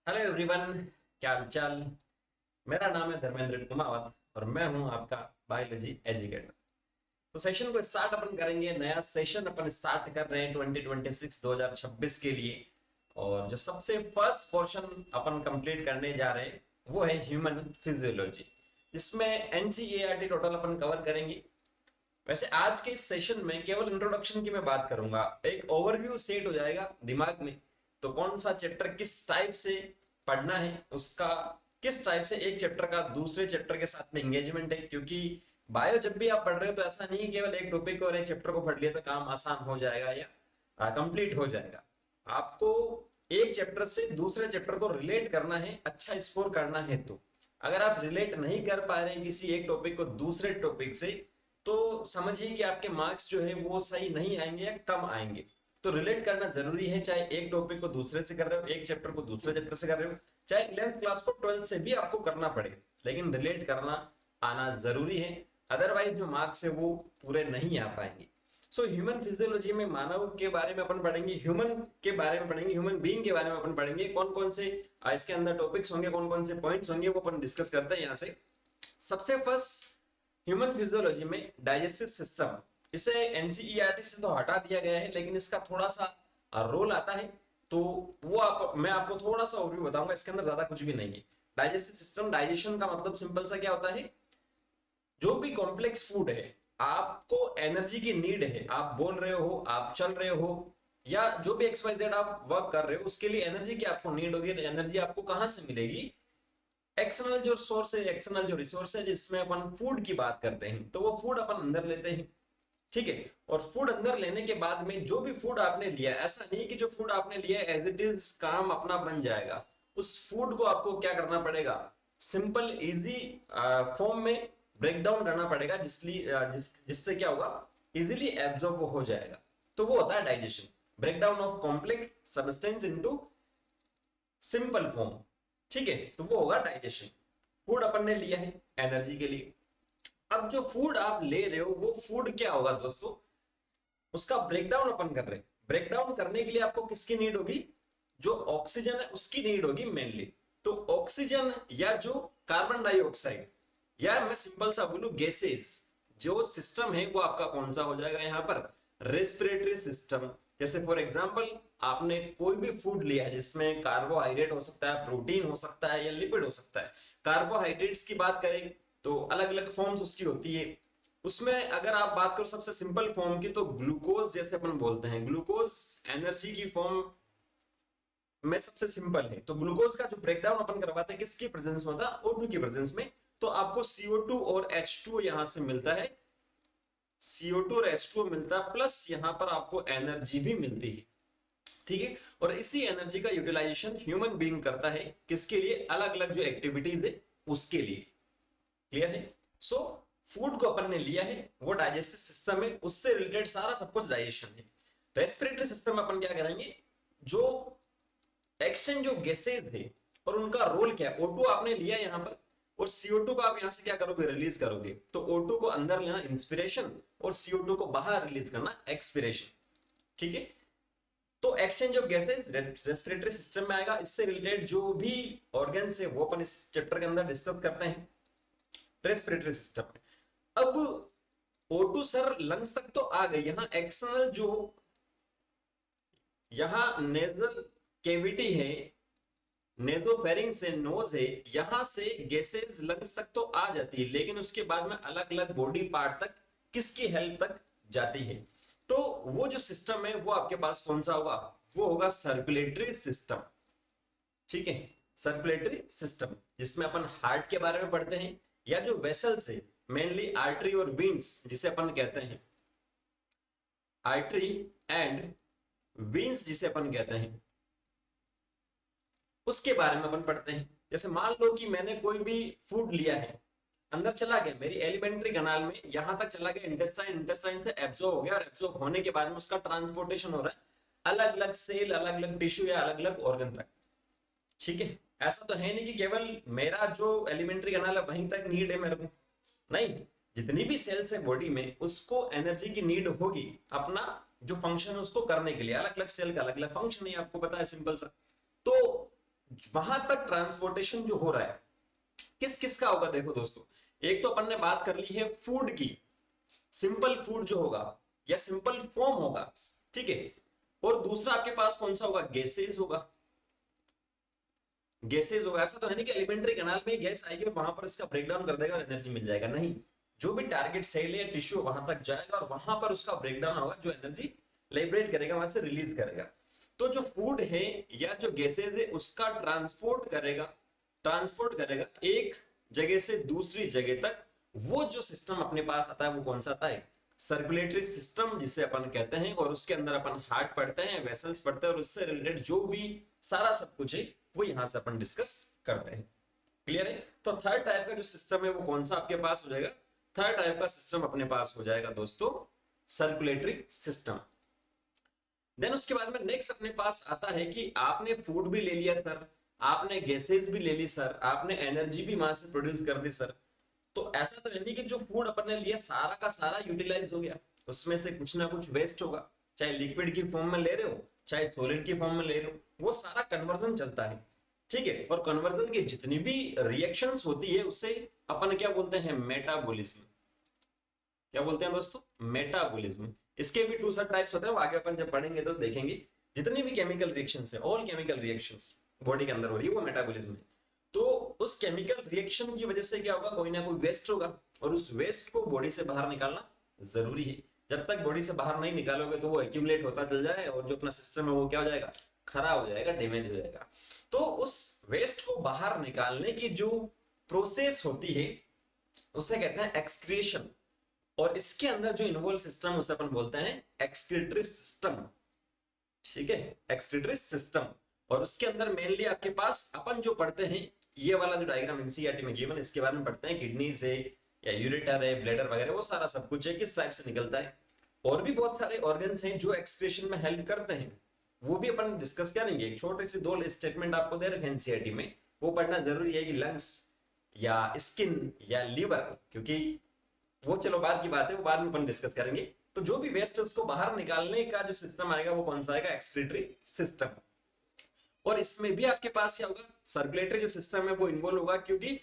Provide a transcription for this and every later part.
Hello everyone, क्या हाल चाल। मेरा नाम है धर्मेंद्र कुमावत और मैं हूं आपका बायोलॉजी एजुकेटर। तो सेशन को स्टार्ट अपन करेंगे। नया सेशन अपन स्टार्ट कर रहे हैं 2026 2026 के लिए। और जो सबसे फर्स्ट पोर्शन अपन कंप्लीट करने जा रहे हैं वो है ह्यूमन फिजियोलॉजी। इसमें एनसीईआरटी टोटल अपन कवर करेंगे। वैसे आज के इस सेशन में केवल इंट्रोडक्शन की मैं बात करूंगा, एक ओवरव्यू सेट हो जाएगा दिमाग में। तो कौन सा चैप्टर किस टाइप से पढ़ना है, उसका किस टाइप से एक चैप्टर का दूसरे चैप्टर के साथ में एंगेजमेंट है। क्योंकि बायो जब भी आप पढ़ रहे हो तो ऐसा नहीं है केवल एक टॉपिक और एक चैप्टर को पढ़ लिया तो काम आसान हो जाएगा या कंप्लीट हो जाएगा। आपको एक चैप्टर से दूसरे चैप्टर को रिलेट करना है, अच्छा स्कोर करना है। तो अगर आप रिलेट नहीं कर पा रहे हैं किसी एक टॉपिक को दूसरे टॉपिक से, तो समझिए कि आपके मार्क्स जो है वो सही नहीं आएंगे या कम आएंगे। तो रिलेट करना जरूरी है, चाहे एक टॉपिक को दूसरे से कर रहे हो, एक चैप्टर को दूसरे चैप्टर से कर रहे हो, चाहे 11th क्लास को 12th से भी आपको करना पड़े, लेकिन रिलेट करना आना जरूरी है। अदरवाइज जो मार्क्स है वो पूरे नहीं आ पाएंगे। सो ह्यूमन फिजियोलॉजी में मानव के बारे में अपन पढ़ेंगे, ह्यूमन के बारे में पढ़ेंगे, ह्यूमन बीइंग के बारे में अपन पढ़ेंगे। कौन कौन से इसके अंदर टॉपिक्स होंगे, कौन कौन से पॉइंट्स होंगे, वो अपन डिस्कस करते हैं यहाँ से। सबसे फर्स्ट ह्यूमन फिजियोलॉजी में डाइजेस्टिव सिस्टम, इसे एनसीईआरटी से तो हटा दिया गया है लेकिन इसका थोड़ा सा रोल आता है। तो वो मैं आपको थोड़ा सा ओवरव्यू बताऊंगा, इसके अंदर ज्यादा कुछ भी नहीं है। डाइजेस्टिव सिस्टम, डाइजेशन का मतलब सिंपल सा क्या होता है, जो भी कॉम्प्लेक्स फूड है, आपको एनर्जी की नीड है, आप बोल रहे हो, आप चल रहे हो, या जो भी एक्स वाई जेड आप वर्क कर रहे हो, उसके लिए एनर्जी की आपको नीड होगी। एनर्जी आपको कहां से मिलेगी? एक्सटर्नल जो सोर्स है, एक्सटर्नल जो रिसोर्स है, जिसमें अपन फूड की बात करते हैं, तो वो फूड अपन अंदर लेते हैं। ठीक है। और फूड अंदर लेने के बाद में जो भी फूड आपने लिया, ऐसा नहीं कि जो फूड आपने लिया एज इट इज काम अपना बन जाएगा। उस फूड को आपको क्या करना पड़ेगा, सिंपल इजी फॉर्म में ब्रेक डाउन करना पड़ेगा, जिससे क्या होगा, इजीली एब्जॉर्ब हो जाएगा। तो वो होता है digestion, break down of complex substance into simple form. ठीक है, तो वो होगा डाइजेशन। फूड अपन ने लिया है एनर्जी के लिए। अब जो फूड आप ले रहे हो वो फूड क्या होगा दोस्तों, उसका ब्रेकडाउन अपन कर रहे हैं। ब्रेकडाउन करने के लिए आपको किसकी नीड होगी, जो ऑक्सीजन है उसकी नीड होगी मेनली। तो ऑक्सीजन या जो कार्बन डाइऑक्साइड, या मैं सिंपल सा बोलूं गैसेस, जो सिस्टम है वो आपका कौन सा हो जाएगा यहाँ पर, रेस्पिरेटरी सिस्टम। जैसे फॉर एग्जांपल आपने कोई भी फूड लिया है जिसमें कार्बोहाइड्रेट हो सकता है, प्रोटीन हो सकता है, या लिपिड हो सकता है। कार्बोहाइड्रेट्स की बात करें तो अलग अलग फॉर्म्स उसकी होती है। उसमें अगर आप बात करो सबसे सिंपल फॉर्म की, तो ग्लूकोज जैसे अपन बोलते हैं, ग्लूकोज एनर्जी की फॉर्म में सबसे सिंपल है। तो ग्लूकोज का जो ब्रेकडाउन अपन करवाते हैं किसकी प्रेजेंस में होता है, O2 की प्रेजेंस में। तो आपको CO2 और H2 यहां से मिलता है, CO2 और H2 मिलता है, प्लस यहां पर आपको एनर्जी भी मिलती है। ठीक है। और इसी एनर्जी का यूटिलाइजेशन ह्यूमन बीइंग करता है, किसके लिए, अलग अलग जो एक्टिविटीज है उसके लिए। क्लियर है। सो फूड को अपन ने लिया है, वो डाइजेस्टिव सिस्टम है, उससे रिलेटेड सारा सब कुछ डाइजेशन है। रेस्पिरेटरी सिस्टम में अपन क्या करेंगे, जो एक्सचेंज ऑफ गैसेज है और उनका रोल क्या है। O2 आपने लिया यहाँ पर, और CO2 को आप यहां से क्या करोगे, रिलीज करोगे। तो O2 को अंदर लेना इंस्पिरेशन, और CO2 को बाहर रिलीज करना एक्सपिरेशन। ठीक है। तो exchange of gases respiratory system में आएगा। इससे रिलेटेड जो भी ऑर्गन्स है वो अपन इस चैप्टर के अंदर डिस्कस करते हैं रेस्पिरेटरी सिस्टम में। अब O2 सर लंग्स तक तो आ गई, यहां एक्सटर्नल जो यहां नेजल कैविटी है, नेजोफेरिंग से नोज है, यहां से गैसेज लंग्स तक तो आ जाती है, लेकिन उसके बाद में अलग अलग बॉडी पार्ट तक किसकी हेल्प तक जाती है। तो वो जो सिस्टम है वो आपके पास कौन सा होगा, वो होगा सर्कुलेटरी सिस्टम। ठीक है। सर्कुलेटरी सिस्टम, जिसमें अपन हार्ट के बारे में पढ़ते हैं, या जो वेसल्स है, मेनली आर्टरी और वेन्स जिसे अपन कहते हैं, आर्टरी एंड वेन्स जिसे अपन कहते हैं, उसके बारे में अपन पढ़ते हैं। जैसे मान लो कि मैंने कोई भी फूड लिया है, अंदर चला गया मेरी एलिमेंट्री कनाल में, यहां तक चला गया इंटेस्टाइन, इंटेस्टाइन से एब्जॉर्ब हो गया, और एब्जॉर्ब होने के बाद में उसका ट्रांसपोर्टेशन हो रहा है अलग अलग सेल, अलग अलग टिश्यू या अलग अलग ऑर्गन तक। ठीक है। ऐसा तो है नहीं कि केवल मेरा जो एलिमेंट्री कनाल है वहीं तक नीड है मेरे को, नहीं, जितनी भी सेल्स है बॉडी में उसको एनर्जी की नीड होगी अपना जो फंक्शन है उसको करने के लिए। अलग अलग सेल का अलग अलग फंक्शन है, आपको पता है सिंपल सा। तो वहां तक ट्रांसपोर्टेशन जो हो रहा है किस किस का होगा, देखो दोस्तों, एक तो अपन ने बात कर ली है फूड की, सिंपल फूड जो होगा या सिंपल फॉर्म होगा, ठीक है। और दूसरा आपके पास कौन सा होगा, गैसेज होगा, गैसेज होगा। ऐसा तो है नहीं कि एलिमेंट्री कैनाल में गैस आएगी और वहां पर इसका ब्रेकडाउन कर देगा और एनर्जी मिल जाएगा, नहीं। जो भी टारगेट सेल या टिश्यू वहां तक जाएगा और वहां पर उसका ब्रेकडाउन होगा, जो एनर्जी लिबरेट करेगा, वहां से रिलीज करेगा। तो जो फूड है या जो गैसेज है उसका ट्रांसपोर्ट करेगा एक जगह से दूसरी जगह तक। वो जो सिस्टम अपने पास आता है वो कौन सा आता है, सर्कुलेटरी सिस्टम जिसे अपन कहते हैं। और उसके अंदर अपन हार्ट पढ़ते हैं, वेसल्स पढ़ते हैं, और उससे रिलेटेड जो भी सारा सब कुछ है वो यहां से अपन डिस्कस करते हैं। क्लियर है। तो थर्ड टाइप का जो सिस्टम है वो कौन सा आपके पास हो जाएगा, थर्ड टाइप का सिस्टम अपने पास हो जाएगा दोस्तों सर्कुलेटरी सिस्टम। देन उसके बाद में नेक्स्ट अपने पास आता है कि आपने फूड भी ले लिया सर, आपने गैसेज भी ले ली सर, आपने एनर्जी भी वहां से प्रोड्यूस कर दी सर। तो ऐसा तो नहीं कि जो फूड अपन ने लिया सारा का सारा यूटिलाइज हो गया, उसमें से कुछ ना कुछ वेस्ट होगा, चाहे लिक्विड की फॉर्म में ले रहे हो चाहे सॉलिड की फॉर्म में ले रहे हो, वो सारा कन्वर्जन चलता है, ठीक है। और कन्वर्जन की जितनी भी रिएक्शंस होती है उसे अपन क्या बोलते हैं, मेटाबॉलिज्म। क्या बोलते हैं दोस्तों, मेटाबॉलिज्म। इसके भी टू सब टाइप्स होते हैं, वो आगे अपन जब पढ़ेंगे तो देखेंगे। जितनी भी केमिकल रिएक्शंस है, ऑल केमिकल रिएक्शंस बॉडी के अंदर हो रही है वो मेटाबॉलिज्म है। तो उस केमिकल रिएक्शन की वजह से क्या होगा, कोई ना कोई वेस्ट होगा, और उस वेस्ट को बॉडी से बाहर निकालना जरूरी है। जब तक बॉडी से बाहर नहीं निकालोगे तो वो एक्यूमुलेट होता चल जाए और जो अपना सिस्टम है वो क्या हो जाएगा, खराब हो जाएगा, डैमेज हो जाएगा। तो उस वेस्ट को बाहर निकालने की जो प्रोसेस होती है उसे कहते हैं एक्सक्रीशन। और इसके अंदर जो इन्वॉल्व सिस्टम उसे अपन बोलते हैं एक्सक्रीटरी सिस्टम, ठीक है, एक्सक्रीटरी सिस्टम। और उसके अंदर मेनली आपके पास अपन जो पढ़ते हैं, ये वाला जो डायग्राम एनसीईआरटी में गिवन इसके बारे में पढ़ते हैं, किडनीज है या यूरेटर है, ब्लैडर वगैरह, वो सारा सब कुछ है किस टाइप से निकलता है। और भी बहुत सारे ऑर्गन्स हैं जो एक्सक्रीशन में हेल्प करते हैं, वो भी अपन डिस्कस करेंगे। एक छोटे से दो स्टेटमेंट आपको दे रखे हैं एनसीईआरटी में, वो पढ़ना जरूरी है कि लंग्स या स्किन या लीवर, क्योंकि वो चलो बाद की बात है, वो बाद में अपन डिस्कस करेंगे। तो जो भी वेस्ट है उसको बाहर निकालने का जो सिस्टम आएगा वो कौन सा आएगा, एक्सक्रीटरी सिस्टम। और इसमें भी आपके पास क्या होगा, सर्कुलेटरी जो सिस्टम है वो इन्वॉल्व होगा, क्योंकि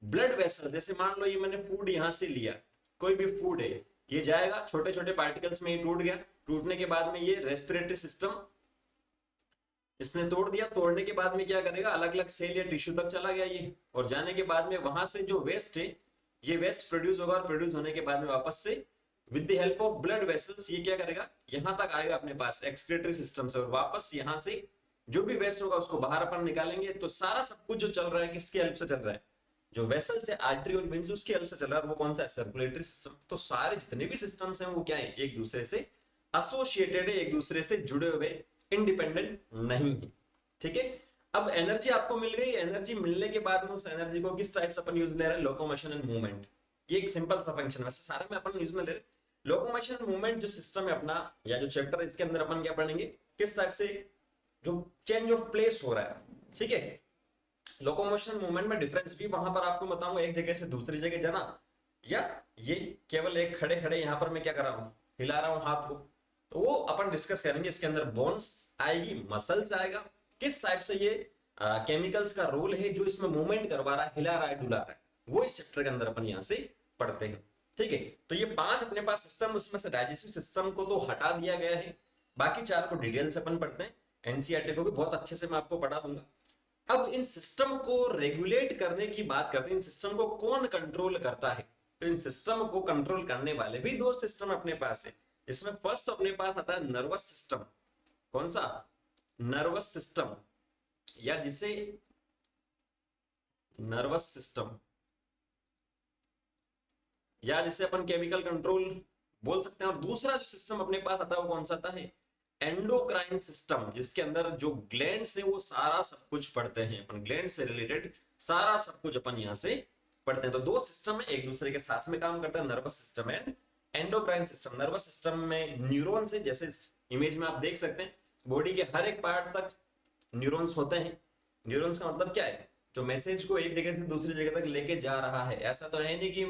ब्लड वेसल, जैसे मान लो ये मैंने फूड यहां से लिया, कोई भी फूड है, ये जाएगा छोटे छोटे पार्टिकल्स में, ये टूट गया, टूटने के बाद में ये रेस्पिरेटरी सिस्टम इसने तोड़ दिया, तोड़ने के बाद में क्या करेगा, अलग अलग सेल या टिश्यू तक चला गया ये, और जाने के बाद में वहां से जो वेस्ट है ये वेस्ट प्रोड्यूस होगा, और प्रोड्यूस होने के बाद में वापस से with the help of blood vessels ये क्या करेगा, यहां तक आएगा अपने पास एक्सक्रीटरी सिस्टम से, और वापस यहां से जो भी वेस्ट होगा उसको बाहर अपन निकालेंगे। तो सारा सब कुछ जो चल रहा है किसके हेल्प से चल रहा है, जो वेसल से आर्टरी और वेन्स उसकी हेल्प से चल रहा है, वो कौन सा है, सर्कुलेटरी सिस्टम। तो सारे जितने भी सिस्टम्स हैं वो क्या है, एक दूसरे से एसोसिएटेड है, एक दूसरे से जुड़े हुए, इंडिपेंडेंट नहीं है, ठीक है। अब एनर्जी आपको मिल गई, एनर्जी मिलने के बाद में उस एनर्जी को किस टाइप से अपन यूज ले रहे हैं, लोकोमोशन एंड मूवमेंट। ये एक सिंपल सा फंक्शन, वैसे सारे में अपन यूज में ले रहे हैं। लोकोमोशन एंड मूवमेंट जो सिस्टम है अपना, या जो चैप्टर है इसके अंदर अपन क्या पढ़ेंगे, किस टाइप से जो चेंज ऑफ प्लेस हो रहा है, ठीक है। लोकोमोशन मूवमेंट में डिफरेंस भी वहां पर आपको बताऊंगा, एक जगह से दूसरी जगह जाना, या ये केवल एक खड़े खड़े यहां पर मैं क्या कर रहा हूं, हिला रहा हूं हाथ को, तो वो अपन डिस्कस करेंगे। इसके अंदर बोन्स आएगी, मसल्स आएगा, किस टाइप से ये केमिकल्स का रोल है जो इसमें मूवमेंट करवा रहा है, हिला रहा है, डुला रहा है, वो इस चैप्टर के अंदर अपन यहां से पढ़ते हैं, ठीक है। तो ये 5 अपने पास सिस्टम, उसमें से डाइजेस्टिव सिस्टम को तो हटा दिया गया है, बाकी 4 को डिटेल से अपन पढ़ते हैं। एनसीईआरटी को भी बहुत अच्छे से मैं आपको पढ़ा दूंगा। अब इन सिस्टम को रेगुलेट करने की बात करते हैं, इन सिस्टम को कौन कंट्रोल करता है। तो इन सिस्टम को कंट्रोल करने वाले भी 2 सिस्टम अपने पास है। इसमें फर्स्ट अपने पास आता है नर्वस सिस्टम, कौन सा, नर्वस सिस्टम, या जिसे नर्वस सिस्टम, या जिसे अपन केमिकल कंट्रोल बोल सकते हैं। और दूसरा जो सिस्टम अपने पास आता है वो कौन सा आता है, एंडोक्राइन सिस्टम, जिसके अंदर जो ग्लैंड्स है वो सारा सब कुछ पढ़ते हैं अपन, ग्लैंड से रिलेटेड सारा सब कुछ अपन यहां से पढ़ते हैं। तो 2 सिस्टम है, एक दूसरे के साथ में काम करता है, nervous system and endocrine system. Nervous system में न्यूरॉन्स है, जैसे इमेज में आप देख सकते हैं, बॉडी के हर एक पार्ट तक न्यूरॉन्स होते हैं। न्यूरॉन्स का मतलब क्या है, जो मैसेज को एक जगह से दूसरी जगह तक लेके जा रहा है। ऐसा तो है नहीं कि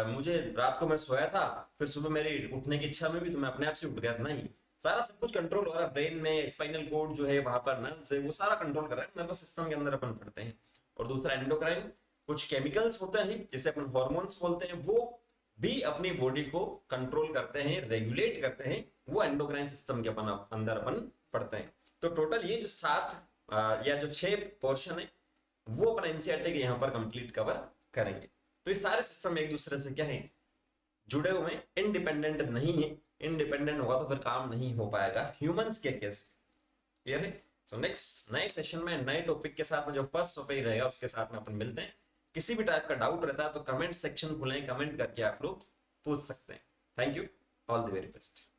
मुझे रात को मैं सोया था फिर सुबह मेरी उठने की इच्छा में भी तो मैं अपने आप से उठ गया, नहीं। सारा सब कुछ कंट्रोल हो रहा है ब्रेन में, स्पाइनल कोड जो है वहां पर नर्व्स है वो सारा कंट्रोल कर रहा है, नर्वस सिस्टम के अंदर अपन पढ़ते हैं। और दूसरा एंडोक्राइन, कुछ केमिकल्स होते हैं जिसे अपन हॉर्मोन्स बोलते हैं, वो भी अपनी बॉडी को कंट्रोल करते हैं, रेगुलेट करते हैं, वो एंडोक्राइन सिस्टम के अपन अंदर अपन पढ़ते हैं। तो टोटल ये जो 7 या जो 6 पोर्शन है वो अपन एनसीईआरटी के यहाँ पर कंप्लीट कवर करेंगे। तो ये सारे सिस्टम एक दूसरे से क्या है, जुड़े हुए, इंडिपेंडेंट नहीं है। इंडिपेंडेंट होगा तो फिर काम नहीं हो पाएगा ह्यूमंस के केस। क्लियर है? सो नेक्स्ट नए सेशन में नए टॉपिक के साथ में जो फर्स्ट टॉपिक रहेगा उसके साथ में अपन मिलते हैं। किसी भी टाइप का डाउट रहता है तो कमेंट सेक्शन खुलें, कमेंट करके आप लोग पूछ सकते हैं। Thank you, all the very best.